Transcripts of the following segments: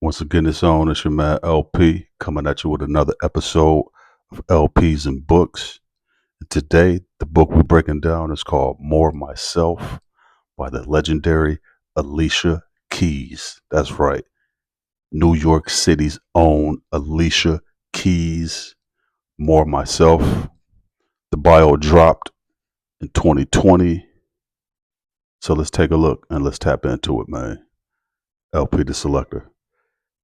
Once again, it's your man LP coming at you with another episode of LPs and Books. And today, the book we're breaking down is called More of Myself by the legendary Alicia Keys. That's right, New York City's own Alicia Keys. More of Myself. The bio dropped in 2020. So let's take a look and let's tap into it, man. LP the Selector.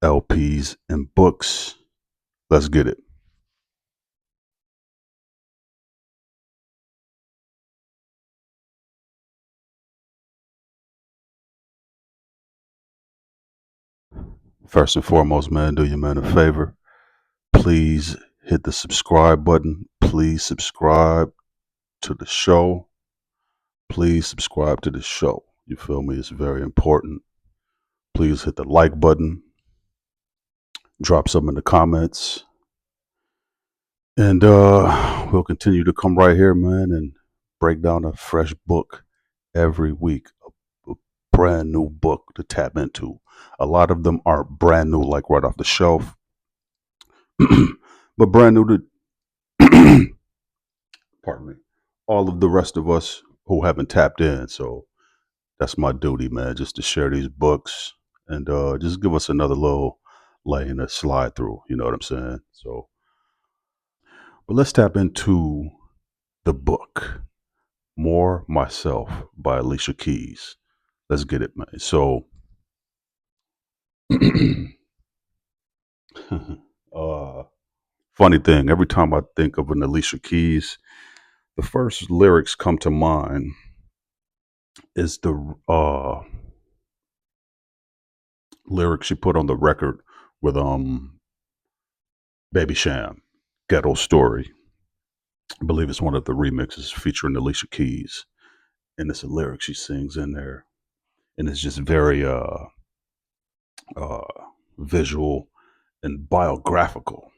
LPs and Books. Let's get it. First and foremost, man, do your man a favor. Please hit the subscribe button. Please subscribe to the show. Please subscribe to the show. You feel me? It's very important. Please hit the like button. Drop some in the comments. And we'll continue to come right here, man, and break down a fresh book every week. A brand new book to tap into. A lot of them aren't brand new, like right off the shelf, but brand new to pardon me, all of the rest of us who haven't tapped in. So that's my duty, man, just to share these books and just give us another little lane to slide through. You know what I'm saying? So, but let's tap into the book, More Myself by Alicia Keys. Let's get it, man. So, uh, funny thing, every time I think of an Alicia Keys, the first lyrics come to mind is the lyrics she put on the record with Baby Sham, Ghetto Story. I believe it's one of the remixes featuring Alicia Keys. And it's a lyric she sings in there. And it's just very uh visual and biographical.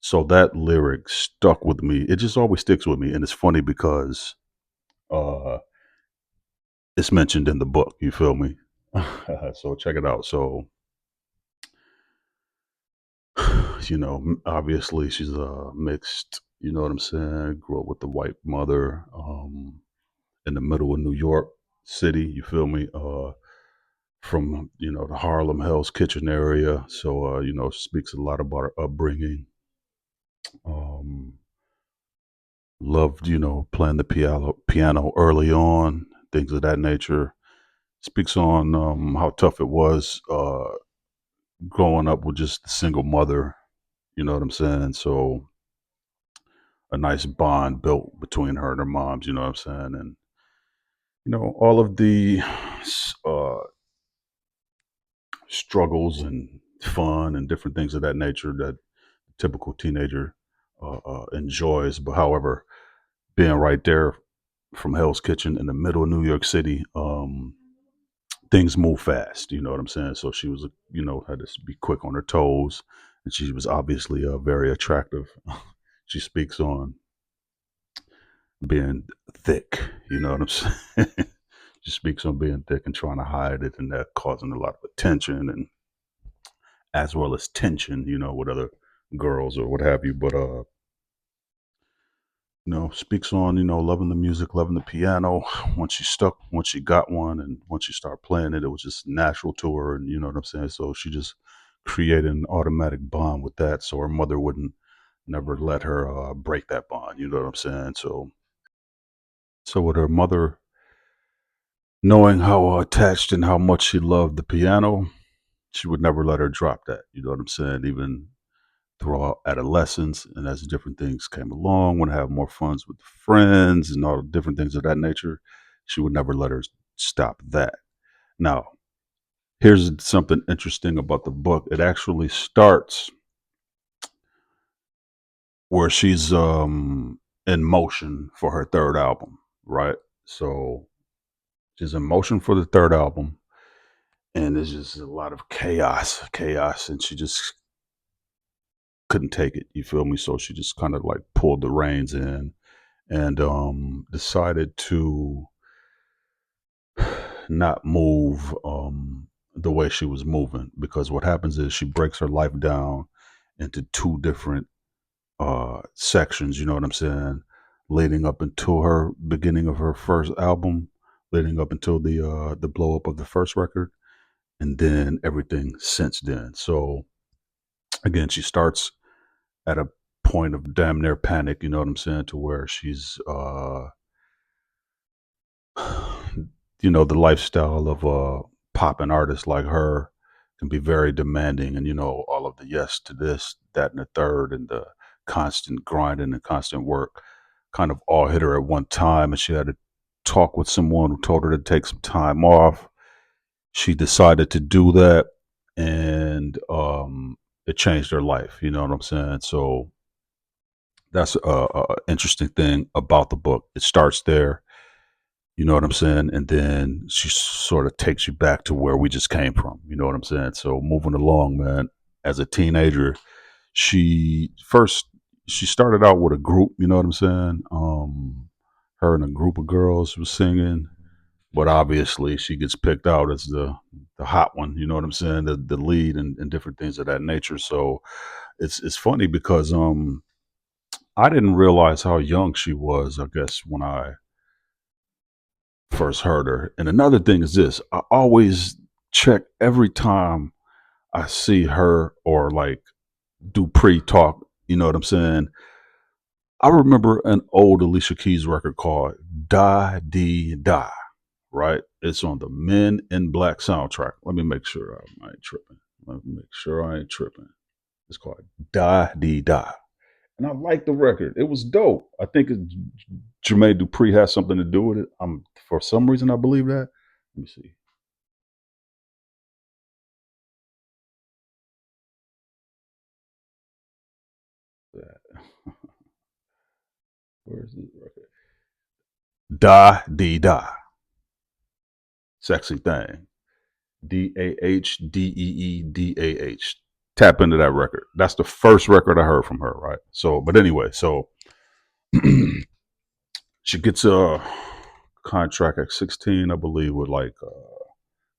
So that lyric stuck with me. It just always sticks with me. And it's funny because uh it's mentioned in the book, you feel me? So check it out. So obviously she's mixed. You know what I'm saying? Grew up with the white mother, in the middle of New York City. You feel me? From the Harlem Hell's Kitchen area. So speaks a lot about her upbringing. Um, Loved playing the piano early on, things of that nature. Speaks on how tough it was growing up with just a single mother. You know what I'm saying? So a nice bond built between her and her moms. You know what I'm saying? And all of the uh, struggles and fun and different things of that nature that a typical teenager enjoys. But however, being right there from Hell's Kitchen in the middle of New York City, things move fast. You know what I'm saying? So she was, had to be quick on her toes, and she was obviously very attractive. She speaks on being thick. You know what I'm saying? She speaks on being thick and trying to hide it, and that causing a lot of attention and as well as tension, with other girls or what have you. But speaks on loving the music, loving the piano. Once she got one, and once she started playing it, it was just natural to her, and you know what I'm saying. So she just created an automatic bond with that, so her mother wouldn't never let her break that bond. You know what I'm saying. So with her mother knowing how attached and how much she loved the piano, she would never let her drop that. You know what I'm saying? Even throughout adolescence and as different things came along, want to have more fun with friends and all the different things of that nature, she would never let her stop that. Now, here's something interesting about the book. It actually starts where she's in motion for her third album, right? So she's in motion for the third album, and there's just a lot of chaos, and she just couldn't take it. You feel me? So she just kind of like pulled the reins in and decided to not move the way she was moving, because what happens is she breaks her life down into two different sections, you know what I'm saying? Leading up until her beginning of her first album, leading up until the blow up of the first record, and then everything since then. So again, she starts at a point of damn near panic, you know what I'm saying, to where she's the lifestyle of a popping artist like her can be very demanding, and all of the yes to this, that, and the third, and the constant grinding and constant work kind of all hit her at one time, and she had to talk with someone who told her to take some time off. She decided to do that, and it changed her life. You know what I'm saying? So that's a interesting thing about the book. It starts there, you know what I'm saying? And then she sort of takes you back to where we just came from. You know what I'm saying? So moving along, man, as a teenager, she first she started out with a group, you know what I'm saying? Her and a group of girls was singing, but obviously she gets picked out as the hot one, you know what I'm saying? The lead and different things of that nature. So it's funny because I didn't realize how young she was, I guess, when I first heard her. And another thing is this: I always check every time I see her or like do pre talk. You know what I'm saying? I remember an old Alicia Keys record called "Die Dee Die." Right? It's on the Men in Black soundtrack. Let me make sure I ain't tripping. Let me make sure I ain't tripping. It's called "Die Dee Die." And I like the record. It was dope. I think Jermaine Dupri has something to do with it. For some reason I believe that. Let me see that. Where's the record? Da Dee Da. Sexy thing. Dahdeedah. Tap into that record. That's the first record I heard from her, right? So, but anyway, so she gets a contract at 16, I believe, with like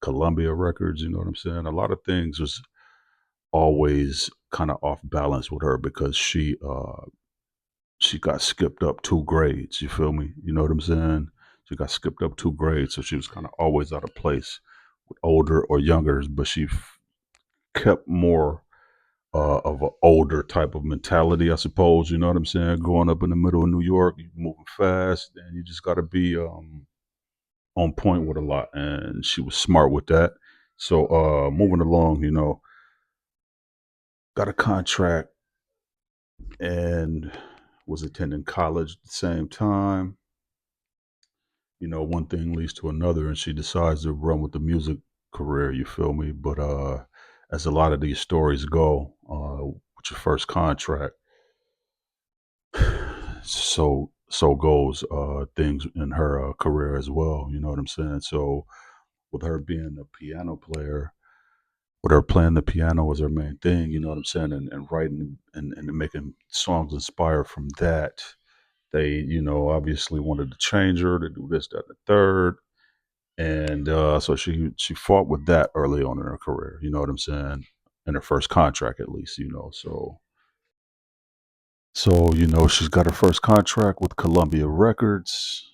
Columbia Records. You know what I'm saying? A lot of things was always kind of off balance with her because she got skipped up 2 grades. You feel me? You know what I'm saying? She got skipped up 2 grades, so she was kind of always out of place with older or youngers. But she kept more of an older type of mentality, I suppose. You know what I'm saying? Growing up in the middle of New York, you moving fast, and you just got to be on point with a lot. And she was smart with that. So moving along, got a contract and was attending college at the same time. One thing leads to another, and she decides to run with the music career. You feel me? But as a lot of these stories go, with your first contract, so goes things in her career as well. You know what I'm saying? So with her being a piano player, with her playing the piano was her main thing. You know what I'm saying? And writing and making songs inspired from that. They, obviously wanted to change her to do this, that, and the third, and so she fought with that early on in her career. You know what I'm saying? In her first contract, at least. So she's got her first contract with Columbia Records.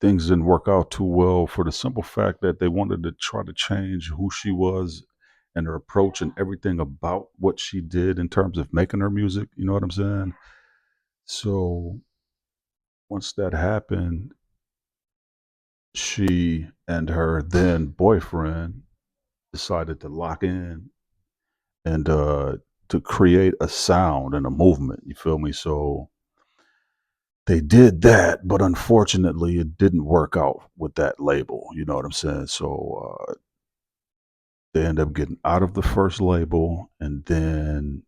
Things didn't work out too well for the simple fact that they wanted to try to change who she was and her approach and everything about what she did in terms of making her music. You know what I'm saying? So once that happened, she and her then boyfriend decided to lock in and to create a sound and a movement. You feel me? So they did that, but unfortunately, it didn't work out with that label. You know what I'm saying? So they end up getting out of the first label, and then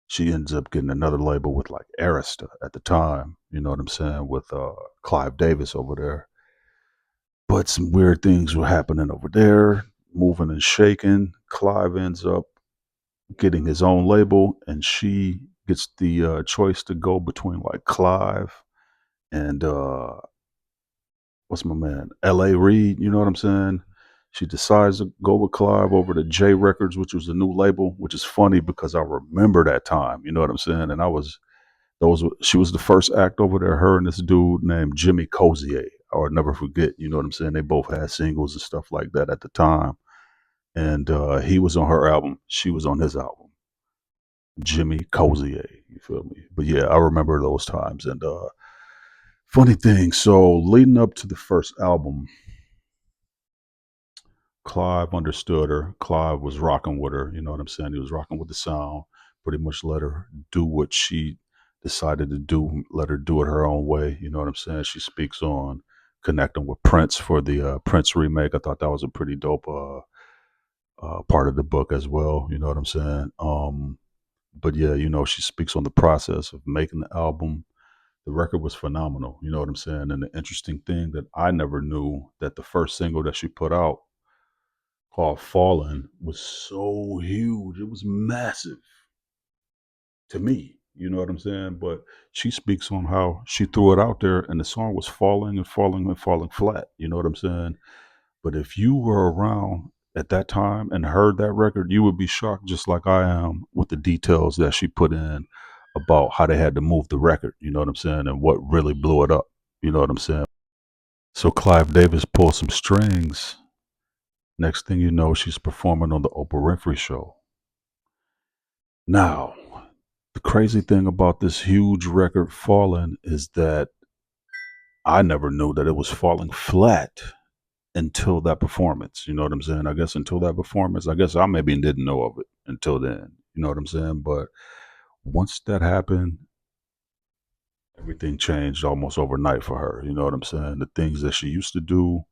she ends up getting another label with like Arista at the time. You know what I'm saying? With Clive Davis over there. But some weird things were happening over there, moving and shaking. Clive ends up getting his own label, and she gets the choice to go between like Clive and what's my man, L.A. Reid. You know what I'm saying? She decides to go with Clive over to J Records, which was the new label, which is funny because I remember that time. You know what I'm saying? And I was she was the first act over there. Her and this dude named Jimmy Cozier. I would never forget. You know what I'm saying? They both had singles and stuff like that at the time. And he was on her album. She was on his album. Jimmy Cozier. You feel me? But yeah, I remember those times. And funny thing. So leading up to the first album, Clive understood her. Clive was rocking with her. You know what I'm saying? He was rocking with the sound. Pretty much let her do what she decided to do. Let her do it her own way. You know what I'm saying? She speaks on connecting with Prince for the Prince remake. I thought that was a pretty dope part of the book as well. You know what I'm saying? But yeah, you know, she speaks on the process of making the album. The record was phenomenal. You know what I'm saying? And the interesting thing that I never knew that the first single that she put out called Fallen was so huge. It was massive to me. You know what I'm saying? But she speaks on how she threw it out there and the song was falling and falling and falling flat. You know what I'm saying? But if you were around at that time and heard that record, you would be shocked just like I am with the details that she put in about how they had to move the record. You know what I'm saying? And what really blew it up. You know what I'm saying? So Clive Davis pulled some strings. Next thing you know, she's performing on the Oprah Winfrey Show. Now, the crazy thing about this huge record falling is that I never knew that it was falling flat until that performance. You know what I'm saying? I guess until that performance, I guess I maybe didn't know of it until then. You know what I'm saying? But once that happened, everything changed almost overnight for her. You know what I'm saying? The things that she used to do,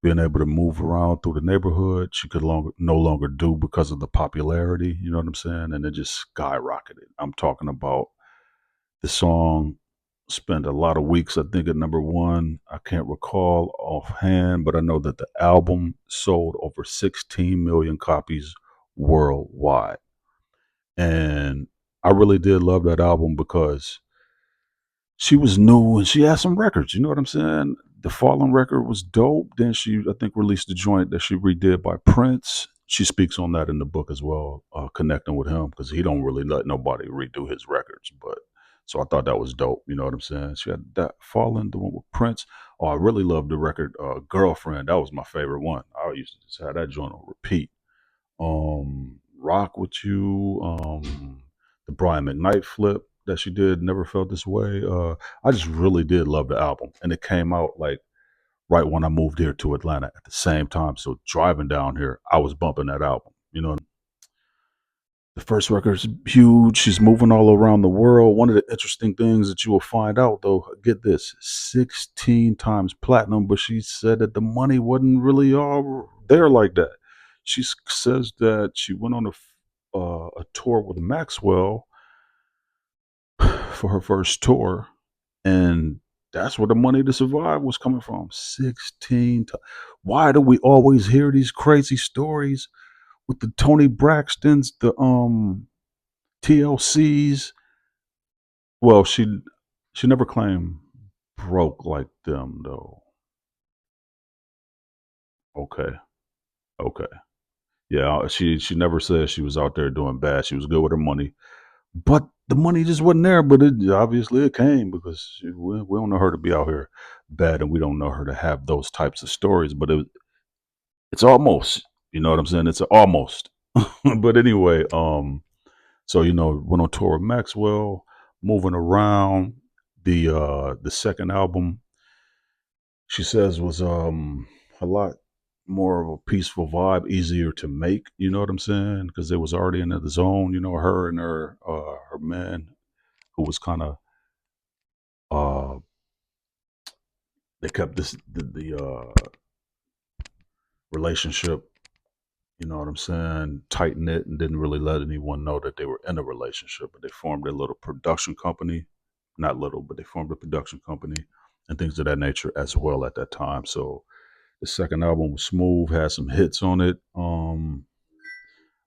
being able to move around through the neighborhood, she could no longer do because of the popularity. You know what I'm saying? And it just skyrocketed. I'm talking about the song spent a lot of weeks, I think, at number one. I can't recall offhand, but I know that the album sold over 16 million copies worldwide. And I really did love that album because she was new and she had some records. You know what I'm saying? The Fallen record was dope. Then she, I think, released a joint that she redid by Prince. She speaks on that in the book as well, connecting with him because he don't really let nobody redo his records. But so I thought that was dope. You know what I'm saying? She had that Fallen, the one with Prince. Oh, I really loved the record Girlfriend. That was my favorite one. I used to just have that joint on repeat. Rock with You, the Brian McKnight flip that she did, Never Felt This Way. I just really did love the album, and it came out like right when I moved here to Atlanta at the same time. So driving down here, I was bumping that album. You know, the first record's huge. She's moving all around the world. One of the interesting things that you will find out, though, get this, 16 times platinum, but she said that the money wasn't really all there like that. She says that she went on a tour with Maxwell for her first tour, and that's where the money to survive was coming from. 16 times. Why do we always hear these crazy stories with the Tony Braxtons, the TLCs? Well, she never claimed broke like them though. Okay, okay, yeah. She never said she was out there doing bad. She was good with her money, but the money just wasn't there. But it obviously it came because we don't know her to be out here bad, and we don't know her to have those types of stories. But it's almost, you know what I'm saying? It's almost. But anyway, so you know, went on tour with Maxwell, moving around. The second album, she says, was a lot more of a peaceful vibe, easier to make. You know what I'm saying? Because they was already in the zone. You know, her and her man, who was kind of uh they kept the relationship. You know what I'm saying? Tight knit and didn't really let anyone know that they were in a relationship. But they formed a little production company, not little, but they formed a production company and things of that nature as well at that time. So the second album was smooth, had some hits on it.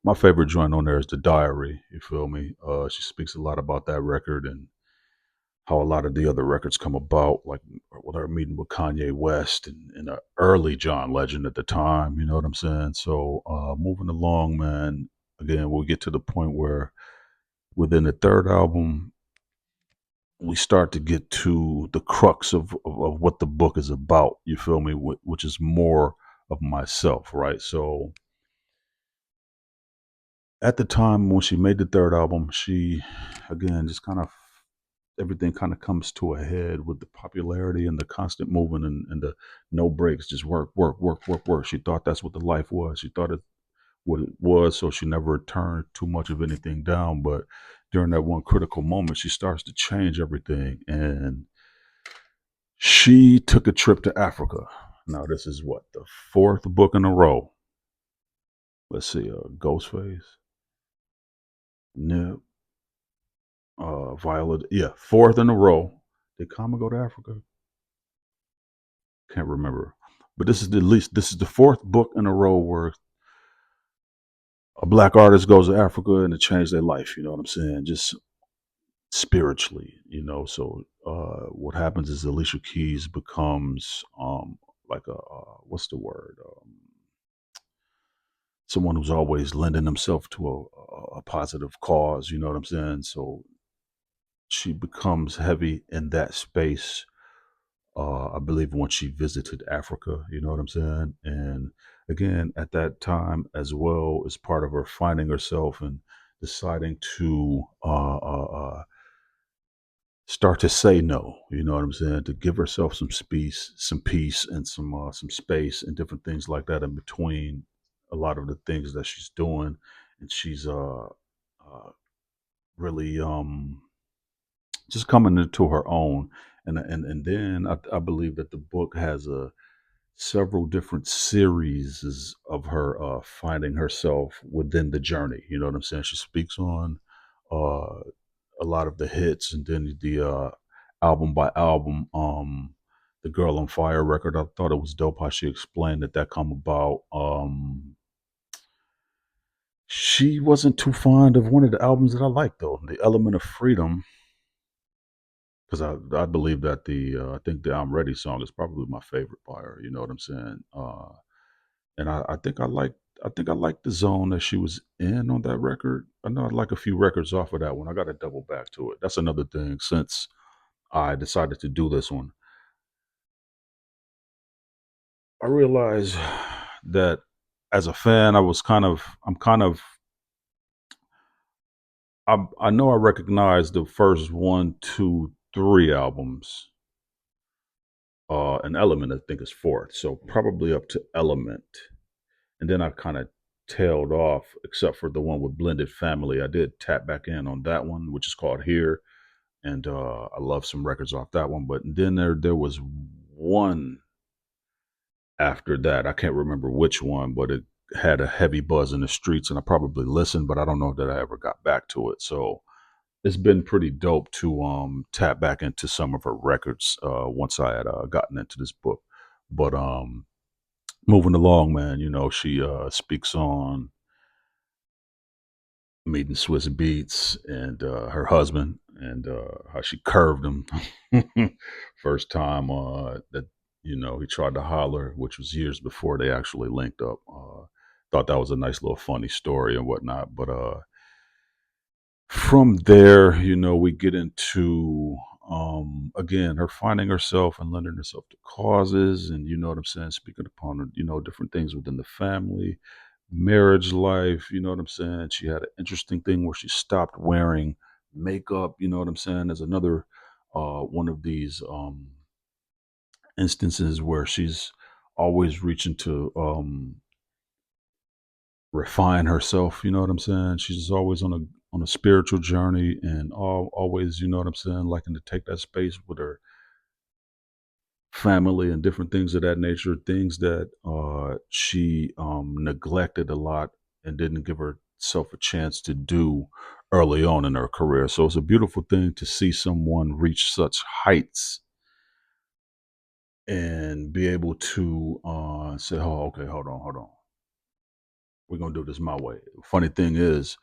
My favorite joint on there is The Diary. You feel me? She speaks a lot about that record, and how a lot of the other records come about, like with her meeting with Kanye West and a early John Legend at the time. You know what I'm saying? So moving along, man. Again, we'll get to the point where within the third album, we start to get to the crux of what the book is about. You feel me? Which is more of myself, right? So at the time when she made the third album, she again just kind of everything kind of comes to a head with the popularity and the constant movement and the no breaks, just work, work, work, work, work. She thought that's what the life was. She thought it what it was, so she never turned too much of anything down. But during that one critical moment, she starts to change everything, and she took a trip to Africa. Now this is what the fourth book in a row. Let's see, Ghostface, Nip, Violet. Yeah, fourth in a row. Did Kama go to Africa? Can't remember. But this is the fourth book in a row where a black artist goes to Africa and it changed their life. You know what I'm saying? Just spiritually, So what happens is Alicia Keys becomes like a what's the word? Someone who's always lending himself to a positive cause. You know what I'm saying? So she becomes heavy in that space. I believe once she visited Africa, you know what I'm saying? And again, at that time as well, as part of her finding herself and deciding to start to say no, you know what I'm saying? To give herself some peace, and some space, and different things like that in between a lot of the things that she's doing, and she's really just coming into her own. And then I believe that the book has a several different series of her finding herself within the journey. You know what I'm saying? She speaks on uh, a lot of the hits, and then the album by album. The Girl on Fire record, I thought it was dope how she explained that come about. She wasn't too fond of one of the albums that I liked though, The Element of Freedom, because I believe that the I think the I'm Ready song is probably my favorite by her. You know what I'm saying? And I think I like the zone that she was in on that record. I know I like a few records off of that one. I got to double back to it. That's another thing. Since I decided to do this one, I realized that as a fan, I know I recognize the first one, two, three albums. An Element, I think, is fourth, so probably up to Element, and then I kind of tailed off, except for the one with Blended Family. I did tap back in on that one, which is called Here, and I love some records off that one. But then there was one after that. I can't remember which one, but it had a heavy buzz in the streets, and I probably listened, but I don't know that I ever got back to it. So it's been pretty dope to tap back into some of her records once I had gotten into this book. But moving along, man, she speaks on meeting Swiss Beats and her husband, and how she curved him first time that he tried to holler, which was years before they actually linked up. Thought that was a nice little funny story and whatnot. But from there, we get into again her finding herself and lending herself to causes, and you know what I'm saying, speaking upon different things within the family, marriage life. You know what I'm saying? She had an interesting thing where she stopped wearing makeup. You know what I'm saying? There's another one of these instances where she's always reaching to refine herself. You know what I'm saying? She's always on a spiritual journey, and always, you know what I'm saying, liking to take that space with her family and different things of that nature, things that she neglected a lot and didn't give herself a chance to do early on in her career. So it's a beautiful thing to see someone reach such heights and be able to say, "Oh, okay, hold on, we're gonna do this my way." Funny thing is,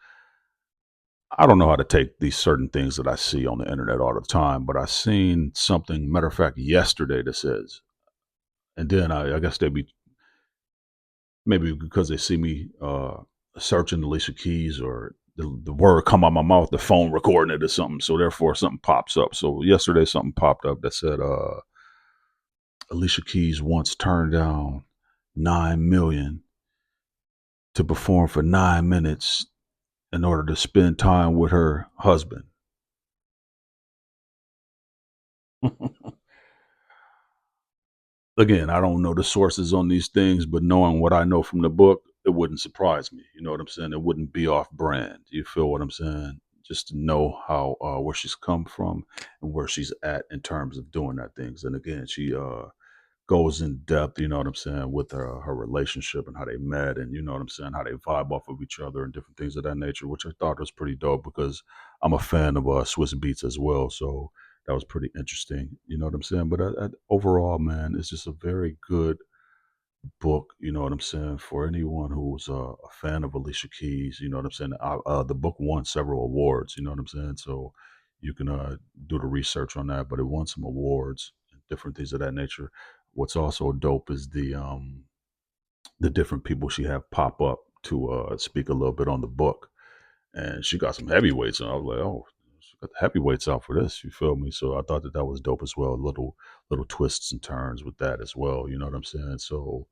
I don't know how to take these certain things that I see on the internet all the time, but I seen something. Matter of fact, yesterday that says, and then I guess they be maybe because they see me searching Alicia Keys or the word come out my mouth, the phone recording it or something. So therefore, something pops up. So yesterday, something popped up that said Alicia Keys once turned down 9 million to perform for 9 minutes in order to spend time with her husband. Again, I don't know the sources on these things, but knowing what I know from the book, it wouldn't surprise me. You know what I'm saying? It wouldn't be off brand. You feel what I'm saying? Just to know how where she's come from and where she's at in terms of doing that things. And again, she goes in depth, you know what I'm saying, with her relationship and how they met and you know what I'm saying, how they vibe off of each other and different things of that nature, which I thought was pretty dope because I'm a fan of Swiss beats as well. So that was pretty interesting, you know what I'm saying. But overall, man, it's just a very good book, you know what I'm saying, for anyone who's a fan of Alicia Keys, you know what I'm saying. The book won several awards, you know what I'm saying. So you can do the research on that, but it won some awards and different things of that nature. What's also dope is the different people she have pop up to speak a little bit on the book, and she got some heavyweights, and I was like, oh, she got the heavyweights out for this. You feel me? So I thought that that was dope as well. Little twists and turns with that as well. You know what I'm saying? So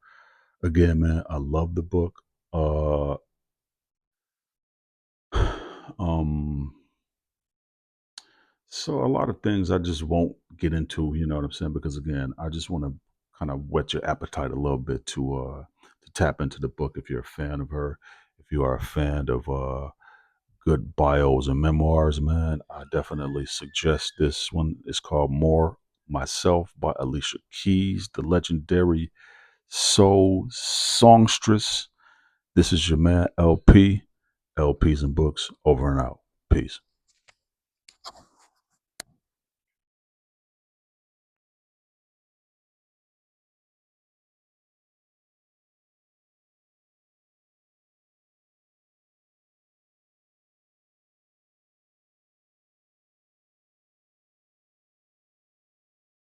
again, man, I love the book. Uh, um, so a lot of things I just won't get into. You know what I'm saying? Because again, I just want to kind of whet your appetite a little bit to tap into the book if you're a fan of her. If you are a fan of good bios and memoirs, man, I definitely suggest this one. It's called More Myself by Alicia Keys, the legendary soul songstress. This is your man LP. LPs and books over and out. Peace.